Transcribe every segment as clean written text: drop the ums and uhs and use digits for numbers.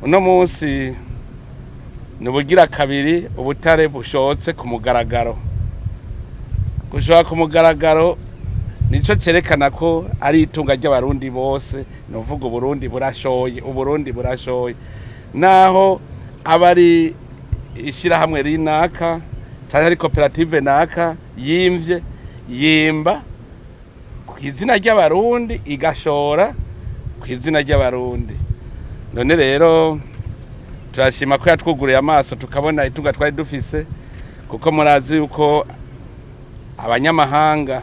uno munsi nubugira kabiri ubutare bushotse kumugaragaro. Gushoka kumugaragaro nico cerekana ko ari itunga ry'abarundi bose, novuga Uburundi burashoye, Uburundi burashoye. Naho abari ishira hamwe rinaka cyane ari koperative naka yimvye yimba kwizina ry'abarundi igashora kwizina ry'abarundi. None rero turashima ko yatwuguriye amaso tukabona itunga twari dufise, kuko murazi yuko abanyamahanga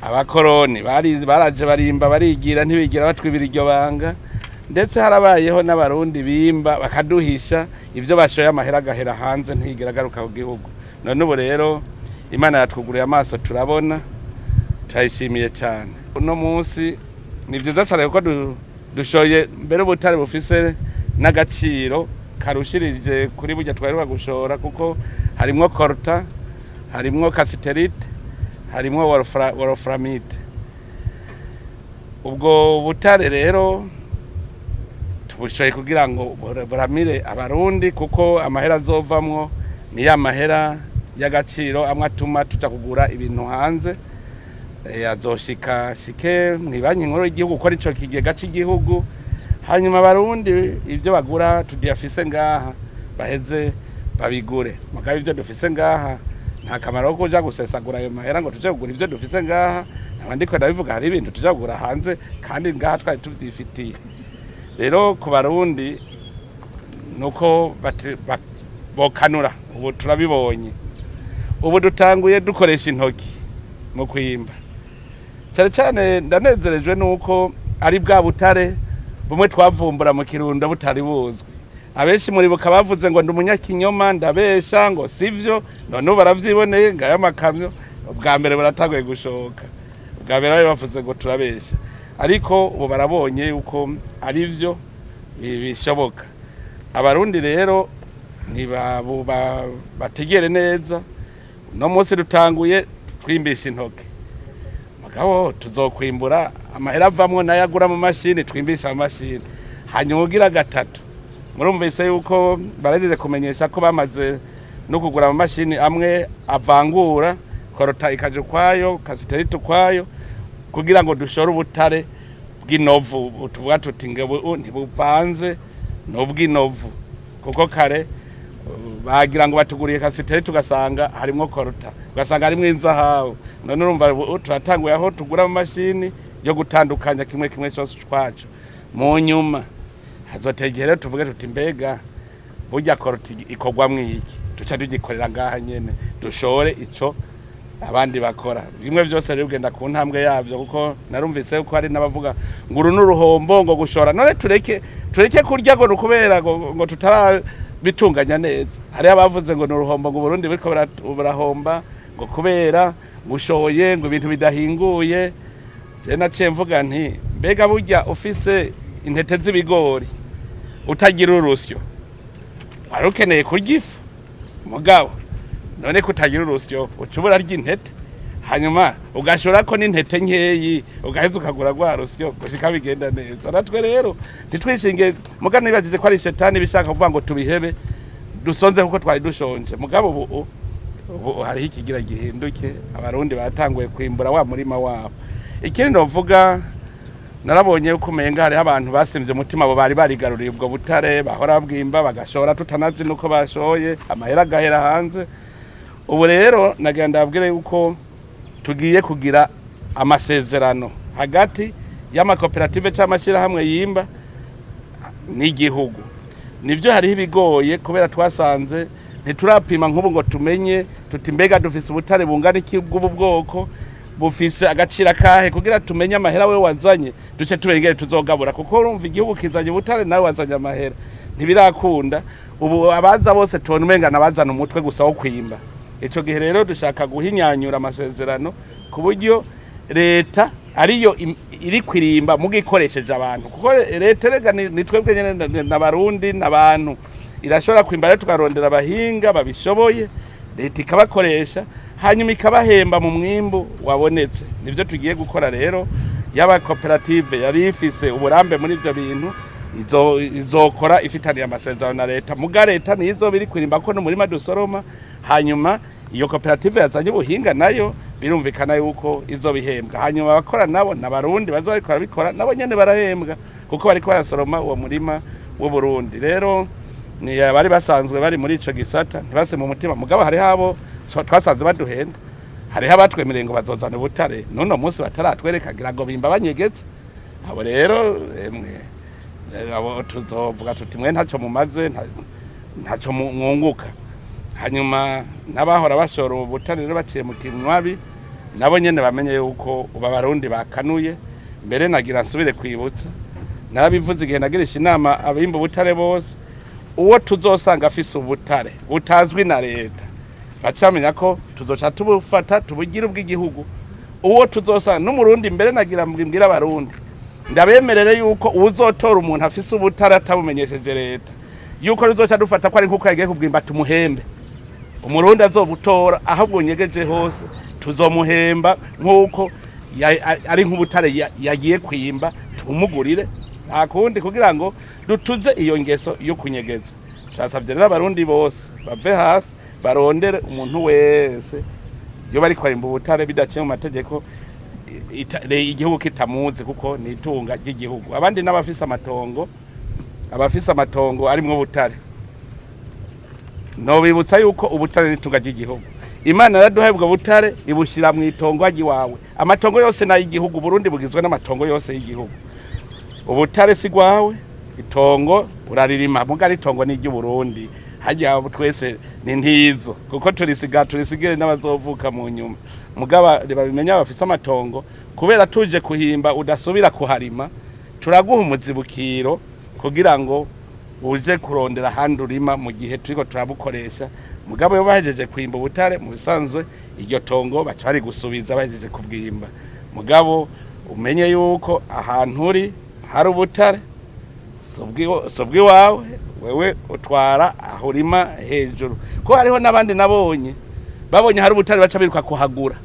abakoroni baraje barimba barigira ntibigira batwibira iryo banga, ndetse harabayeho n'abarundi bimba bakaduhisha ivyo bashoye amahera agahera hanze ntigira garuka ku gihugu. None ubu rero Imana yatwuguriye amaso turabona, turayishimiye cyane. Uno munsi ni vyiza cyane kuko dushoye mbere ubutare bufise n'agaciro karushirije kuri burya twaheruka gushora, kuko harimwo colta, harimwo cassiterite, harimwo wolframite. Ubwo butare rero tubushoye kugira ngo buramire abarundi, kuko amahera azovamwo ni ya mahera y'agaciro amwe atuma tuja kugura ibintu hanze, azoshika shike mwibanyi nkuru y'igihugu ko arico kigega cy'igihugu, hanyuma abarundi ivyo bagura tudiyafise ngaha baheze babigure. Mugabo ivyo dufise ngaha nta kamaro ko kuja gusesagura ayo mahera ngo tuje kugura ivyo dufise ngaha, nabandiko ndabivuga hari ibintu tuje kugura hanze kandi ngaha twari tuvyifitiye. Rero ku barundi nuko bokanura, ubu turabibonye. Ubu dutanguye dukoresha intoki mu kwimba. Cyane cyane ndanezerejwe nuko ari bwa butare bumwe twavumbura mu Kirundo butari buzwi. Abenshi muri buka bavuze ngo ndi umunyakinyoma, ndabesha ngo sivyo, none baravyiboneye ngaya makamyo ubwa mbere baratagoye gushoka. Ubwa mbere bari bavuze ngo turabesha, ariko ubu barabonye yuko ari vyo bishoboka. Abarundi rero bategere neza. No munsi dutanguye twimbisha intoke, mugabo tuzokwimbura amahera avamwo nayagura mu mashini, twimbisha amashini. Hanyuma ugira gatatu murumvise yuko baragize kumenyesha ko bamaze no kugura mu mashini amwe avangura korota ikaje kwayo, cassiterite kwayo, kugira ngo dushore ubutare bw'inovu. Tuvuga tuti ngo ntibuvanze n'ubw'inovu, kuko kare bagira ngo batuguriye cassiterite tugasanga harimo korota, ugasanga harimo inzahabu. None urumva turatanguye aho tugura mu mashini yo gutandukanya kimwe kimwe cyose twacu. Mu nyuma hazotegera tuvuge tuti mbega burya korota ikogwa mwiki, tuca tugikorera ngaha nyene dushore ico abandi bakora. Bimwe byose rero ugenda ku ntambwe yavyo, kuko narumvise ko hari n'abavuga ngo uru n'uruhombo ngo gushora. None tureke kurya ngo kubera ngo tutara bitunganya neza. Hari abavuze ngo n'uruhombo ngo Burundi biriko burahomba ngo kubera gushoye ngo ibintu bidahinguye. Je naciye mvuga nti mbega burya ufise intete z'ibigori utagira urusyo warukeneye kurya ifu, mugabo none kutagira urusyo ucubura ry'intete, hanyuma ugashora ko n'intete nkeyi ugaheza ukagura gwa rusyo gushika bigenda neza. Natwe rero ntitwishinge mugabo nibajije ko ari shetani bishaka kuvuga ngo tubihebe dusonze kuko twari dushonje. Mugabo ubu hari ikigira gihinduke, abarundi batanguye kwimbura wa murima wabo. Ikindi novuga, narabonye uko umenga hari abantu basimvye umutima abo bari barigaruriye ubwo butare, bahora bwimba bagashora tutanazi nuko bashoye amahera agahera hanze. Ubu rero nagenda abwire yuko tugiye kugira amasezerano hagati y'amakoperative cy'amashira hamwe yimba n'igihugu. Nivyo hariho ibigoye kubera twasanze ntiturapima nk'ubu ngo tumenye tuti mbega dufise ubutare bungana iki bw'ubu bwoko, bufise agacira kahe, kugira tumenye amahera we wazanye duce tubengere tuzogabura. Kuko urumva igihugu kizanye ubutare nawe wazanye amahera ntibirakunda. Ubu abaza bose tubona umenga nabazana umutwe gusa wo kwimba. Ico gihe rero dushaka guhinyanyura amasezerano ku buryo leta ariyo iri kwirimba mugikoresheje abantu, kuko leta rega ni twebwe nyene n'abarundi n'abantu irashobora kwimba rero tukarondera abahinga babishoboye, leta ikabakoresha hanyuma ikabahemba mu mwimbu wabonetse. Nivyo tugiye gukora rero. Yaba koperative yari ifise uburambe muri ivyo bintu izokora ifitaniye amasezerano na leta, muga leta nizo biri kwirimba ko n'umurima dusoroma, hanyuma iyo koperative yazanye ubuhinga nayo birumvikana yuko izo bihembwa, hanyuma abakora nabo n'abarundi bazabikora bikora nabo nyene barahembwa kuko bariko barasoroma uwo murima w'Uburundi. Rero ni bari basanzwe bari muri ico gisata ntibase mu mutima, mugabo hari habo twasanze baduhenda, hariho abatwemereye ngo bazozana ubutare none munsi bataratwereka gira ngo bimba banyegetse. Abo rero abo tuzovuga tuti mwe ntaco mumaze ntaco mwunguka. Hanyuma n'abahora bashora ubutare rero baciye mu kinywabi nabo nyene bamenye yuko Abarundi bakanuye. Mbere nagira nsubire kwibutsa, narabivuze igihe nagirisha inama abimba ubutare bose, uwo tuzosanga afise ubutare butazwi na leta bacamenya ko tuzoca tubufata tubugira ubw'igihugu. Uwo tuzosanga n'umurundi, mbere nagira mbwira Abarundi ndabemerere yuko uzotora umuntu afise ubutare atabumenyesheje leta yuko tuzoca dufata ko ari nkuko yagiye kubwimba tumuhembe. Umurundi azobutora aho bwonyegeje hose tuzomuhemba nkuko ari nk'ubutare yagiye kwimba tumugurire, nta kundi kugira ngo dutuze iyo ngeso yo kunyegeza. Twasabye rero Abarundi bose bave hasi barondere umuntu wese yo bari kwarimba ubutare bidaciye mu mategeko, igihugu kitamuzi kuko ni itunga ry'igihugu. Abandi n'abafise amatongo arimwo ubutare, no bibutsa yuko ubutare n'itunga ry'igihugu. Imana yaraduhaye ubwo butare ibushira mu itongo wawe. Amatongo yose na y'igihugu, Burundi bugizwe n'amatongo yose y'igihugu. Ubutare si gwawe, itongo uraririma, muga itongo ni ry'Uburundi. Hajya twese ni ntizo kuko turisigire n'abazovuka mu nyuma. Mugaba babimenya bafise amatongo, kubera tuje kuhimba udasubira kuharima, turaguha umuzibukiro kugira ngo uje kurondera handi urima mu gihe turiko turabukoresha. Mugabo yo bahejeje kwimba ubutare mu bisanzwe iryo tongo baca bari gusubiza bahejeje kubwimba. Mugabo umenye yuko ahantu uri hari ubutare sobwi wawe, wewe utwara aho urima hejuru. Ko hariho n'abandi nabonye babonye hari ubutare baca biruka kuhagura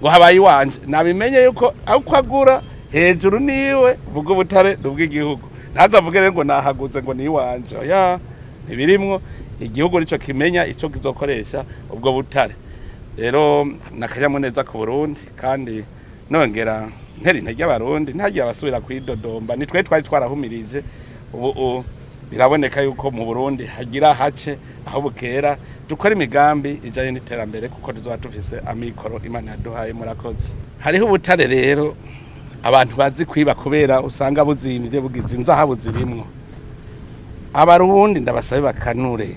ngo habaye iwanje. Nabimenye yuko aho kwagura hejuru niwe vuga ubutare n'ubw'igihugu, ntazavuge rero ngo nahaguze ngo ni iwanje. Oya, ntibirimwo. Igihugu nico kimenya ico kizokoresha ubwo butare. Rero nakanyamuneza ku Burundi, kandi nongera nteri intege Abarundi ntagiye abasubira kwidodomba. Nitwe twari twarahumirije, ubu biraboneka yuko mu Burundi hagira hace aho bukera dukora imigambi ijanye n'iterambere kuko tuzoba tufise amikoro Imana yaduhaye. Murakoze. Hariho ubutare rero abantu bazi kwiba kubera usanga buzimvye bugize inzahabu zirimwo. Abarundi ndabasabe bakanure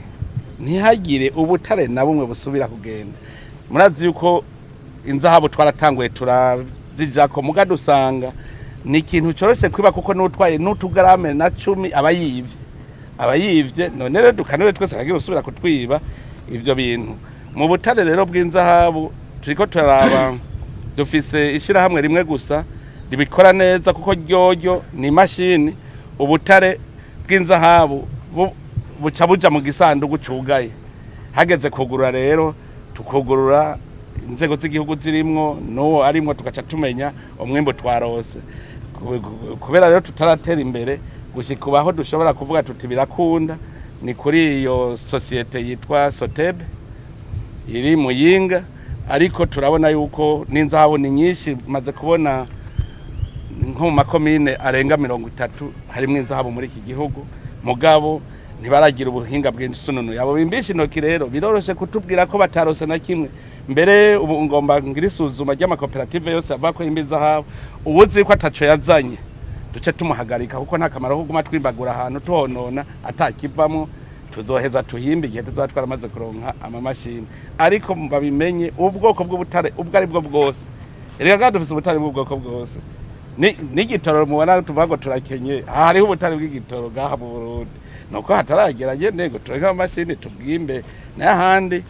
ntihagire ubutare na bumwe busubira kugenda. Murazi yuko inzahabu twaratanguye turazijako, muga dusanga ni ikintu coroshe kwiba kuko n'utwaye n'utugarame na 10 abayivye. None rero dukanure twese kagira usubira kutwiba ivyo bintu. Mu butare rero bw'inzahabu turiko turaraba, dufise ishirahamwe rimwe gusa ribikora neza kuko ryoryo ni imashini. Ubutare bw'inzahabu buca buja mu gisanduku cugaye, hageze kugurura rero tukugurura inzego z'igihugu zirimwo no arimwo tugaca tumenya umwimbo twarose. Kubera rero tutaratera imbere gushika ubaho dushobora kuvuga tuti birakunda, ni kuri iyo societe yitwa Sotebe iri Muyinga. Ariko turabona yuko n'inzahabu ni nyinshi, maze kubona nko mu makomine arenga 30 harimo inzahabu muri iki gihugu, mugabo ntibaragira ubuhinga bw'insununu. Yabo bimbisha intoki rero biroroshe kutubwira ko batarose na kimwe. Mbere ubu ngomba ngira isuzuma ry'amakoperative yose avuga ko imbiza habo, ubuzi ko ataco yazanye duce tumuhagarika kuko nta kamaro ko guma twimbagura ahantu tuhonona atakivamo. Tuzoheza tuhimbe igihe tuzoba twaramaze kuronka amamashini. Ariko babimenye ubwoko bw'ubutare ubwo ari bwo bwose. Erega dufise ubutare bw'ubwoko bwose. N'igitoro mubona tuvuga ngo turakenye, hariho ubutare bw'igitoro gaha mu Burundi. Nuko hataragera nego turenga amashini tubwimbe n'ahandi.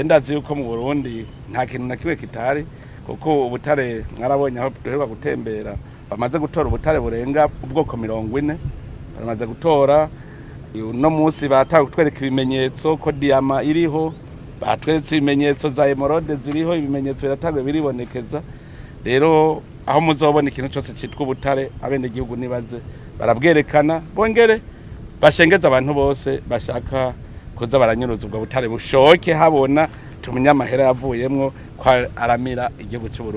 Ndazi yuko mu Burundi nta kintu na kiwe kitari, kuko ubutare mwarabonye aho duheruka gutembera bamaze gutora ubutare burenga ubwoko 40. Bamaze gutora uno munsi batwereka ibimenyetso ko diama iriho, batweretse ibimenyetso za emerode ziriho, ibimenyetso biratangwe biribonekeza. Rero aho muzobona ikintu cyose cyitwa ubutare abene igihugu nibaze barabwerekana bongere bashengeza abantu bose bashaka kuza baranyuruza ubwo butare bushoke habona tumenya amahera yavuyemwo kwa aramira igihugu cy'u